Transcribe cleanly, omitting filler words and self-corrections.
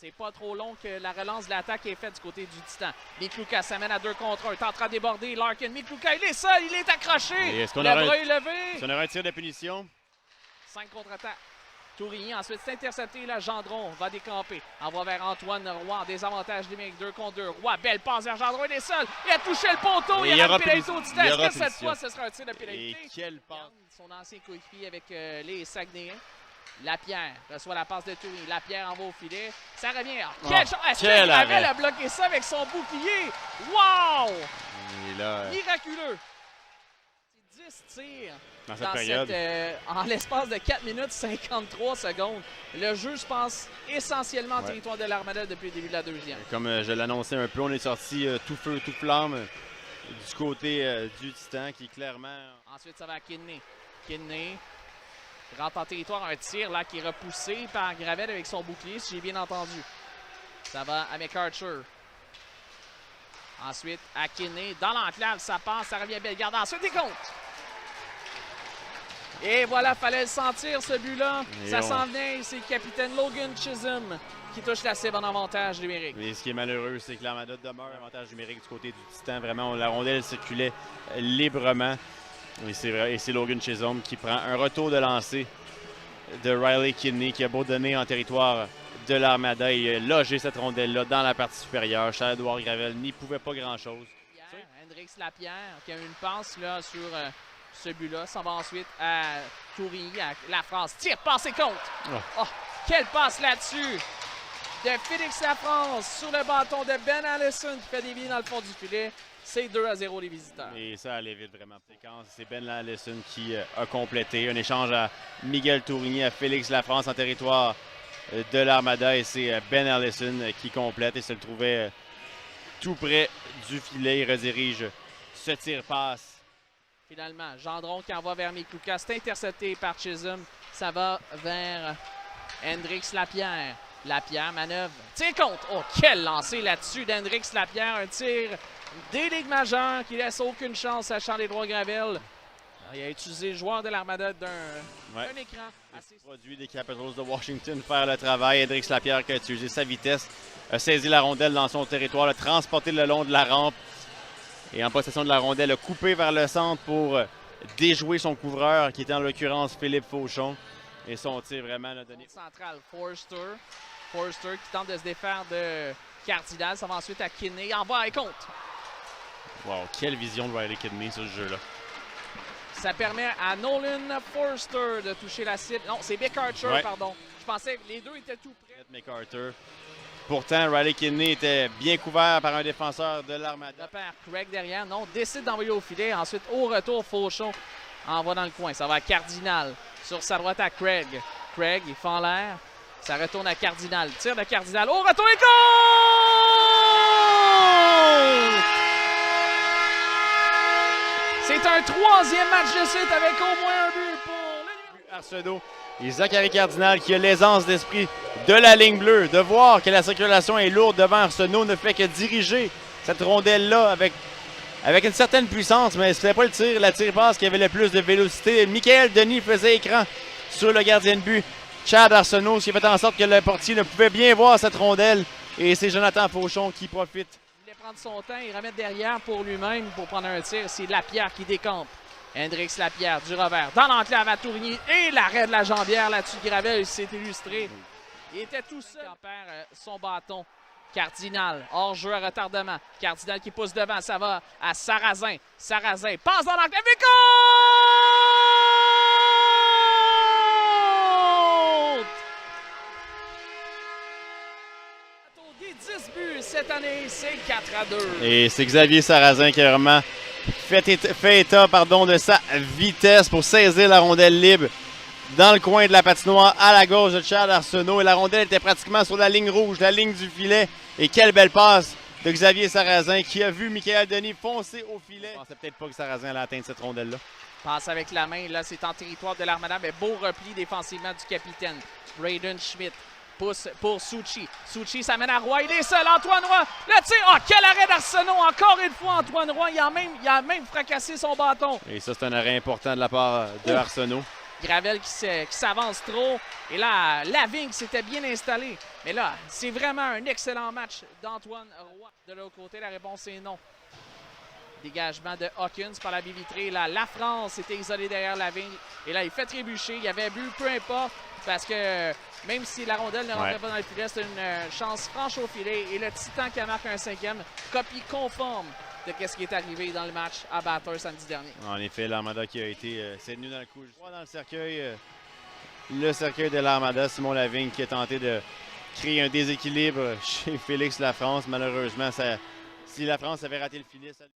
C'est pas trop long que la relance de l'attaque est faite du côté du Titan. Miklouka s'amène à 2 contre 1. Tentera de déborder. Larkin, Miklouka, il est seul, il est accroché. Est-ce qu'on le aurait bras est levé. Si on aurait un tir de punition? 5 contre-attaques. Tourigny, ensuite c'est intercepté. Là, Gendron va décamper. Envoie vers Antoine Roy en désavantage numérique. 2 contre 2. Roy, belle passe vers Gendron, il est seul. Il a touché le poteau. Il y aura une pénalité au Titan. Est-ce que cette fois, ce sera un tir de pénalité? Et quelle passe! Son ancien coéquipier avec les Saguenayens. Lapierre reçoit la passe de Tourigny. Lapierre envoie au filet. Ça revient. Est-ce qu'il avait bloqué ça avec son bouclier? Wow! Et là, miraculeux! 10 tirs dans cette période. En l'espace de 4 minutes 53 secondes. Le jeu, je pense, essentiellement en territoire de l'Armada depuis le début de la deuxième. Et comme je l'annonçais un peu, on est sorti tout feu, tout flamme du côté du Titan qui clairement... Ensuite, ça va à Kidney. Kidney rentre en territoire, un tir là qui est repoussé par Gravel avec son bouclier, si j'ai bien entendu. Ça va à McArthur. Ensuite, à Kidney. Dans l'enclave, ça passe, ça revient à Bellegarde. Ensuite, il compte. Et voilà, fallait le sentir, ce but-là. Ça s'en vient, c'est le capitaine Logan Chisholm qui touche la cible en avantage numérique. Mais ce qui est malheureux, c'est que l'Armada demeure avantage numérique du côté du Titan. Vraiment, la rondelle circulait librement. Et c'est Logan Chisholm qui prend un retour de lancer de Riley Kidney qui a beau donner en territoire de l'Armada et loger cette rondelle-là dans la partie supérieure. Charles-Édouard Gravel n'y pouvait pas grand-chose. Hendrix Lapierre qui a eu une passe là, sur ce but-là. Ça va ensuite à Tourigny, à la France. Tire, passe et compte! Oh, quelle passe là-dessus de Félix Lafrance sur le bâton de Ben Allison qui fait des billes dans le fond du filet. C'est 2-0 les visiteurs. Et ça allait vite vraiment. C'est Ben Allison qui a complété un échange à Miguel Tourigny, à Félix Lafrance en territoire de l'Armada. Et c'est Ben Allison qui complète et se le trouvait tout près du filet. Il redirige ce tir-passe. Finalement, Gendron qui envoie vers Miklouka. C'est intercepté par Chisholm. Ça va vers Hendrix Lapierre. Lapierre, manœuvre. Tir contre. Oh, quel lancer là-dessus d'Hendrix Lapierre. Un tir des ligues majeures qui laisse aucune chance à Charles-Édouard Gravel. Il a utilisé le joueur de l'Armada d'un écran. Assez produit des Capitals de Washington faire le travail. Hendrix Lapierre qui a utilisé sa vitesse, a saisi la rondelle dans son territoire, l'a transporté le long de la rampe. Et en possession de la rondelle, a coupé vers le centre pour déjouer son couvreur, qui était en l'occurrence Philippe Fauchon. Et son tir vraiment l'a donné. Central, Forster. Forster qui tente de se défaire de Cardinal. Ça va ensuite à Kidney. Envoie et compte. Wow, quelle vision de Riley Kidney sur ce jeu-là. Ça permet à Nolan Forster de toucher la cible. Non, c'est McArthur, pardon. Je pensais que les deux étaient tout près. McArthur. Pourtant, Riley Kidney était bien couvert par un défenseur de l'Armada. Le père Craig derrière, non, décide d'envoyer au filet. Ensuite, au retour, Fauchon envoie dans le coin. Ça va à Cardinal. Sur sa droite à Craig. Craig, il fait en l'air. Ça retourne à Cardinal. Tire de Cardinal. Au retour, et goal! C'est un 3e match de suite avec au moins un but pour Arsenault. Et Zachary Cardinal qui a l'aisance d'esprit de la ligne bleue. De voir que la circulation est lourde devant Arsenault ne fait que diriger cette rondelle-là avec une certaine puissance, mais ce n'était pas la tire-passe qui avait le plus de vélocité. Michael Denis faisait écran sur le gardien de but, Chad Arsenault, ce qui a fait en sorte que le portier ne pouvait bien voir cette rondelle. Et c'est Jonathan Fauchon qui profite. Il voulait prendre son temps, il remet derrière pour lui-même pour prendre un tir. C'est Lapierre qui décampe. Hendrix Lapierre du revers dans l'enclave à Tourigny et l'arrêt de la jambière là-dessus. Gravel s'est illustré. Il était tout seul. Il perd son bâton. Cardinal, hors jeu à retardement. Cardinal qui pousse devant, ça va à Sarrazin. Sarrazin passe dans l'enclave et compte! Des 10 buts cette année, c'est 4-2. Et c'est Xavier Sarrazin qui a vraiment fait état de sa vitesse pour saisir la rondelle libre dans le coin de la patinoire à la gauche de Chad Arsenault. Et la rondelle était pratiquement sur la ligne rouge, la ligne du filet. Et quelle belle passe de Xavier Sarrazin qui a vu Michael Denis foncer au filet. Je pensais peut-être pas que Sarrazin allait atteindre cette rondelle-là. Passe avec la main, là c'est en territoire de l'Armada, mais beau repli défensivement du capitaine. Braden Schmidt pousse pour Succi. Succi s'amène à Roy, il est seul. Antoine Roy, le tir. Oh, quel arrêt d'Arsenault. Encore une fois, Antoine Roy, il a même fracassé son bâton. Et ça, c'est un arrêt important de la part de Arsenault. Gravel qui s'avance trop. Et là, Lavigne s'était bien installé. Mais là, c'est vraiment un excellent match d'Antoine Roy. De l'autre côté, la réponse est non. Dégagement de Hawkins par la baie vitrée. Là, la France était isolée derrière Lavigne. Et là, il fait trébucher. Il y avait but, peu importe. Parce que même si la rondelle ne rentrait pas dans le filet, c'est une chance franche au filet. Et le Titan qui marque un 5e, copie conforme de ce qui est arrivé dans le match à Bathurst samedi dernier. En effet, l'Armada qui a été tenu dans le coup. Je vois dans le cercueil de l'Armada, Simon Lavigne qui a tenté de créer un déséquilibre chez Félix Lafrance. Malheureusement, si la France avait raté le filet, ça...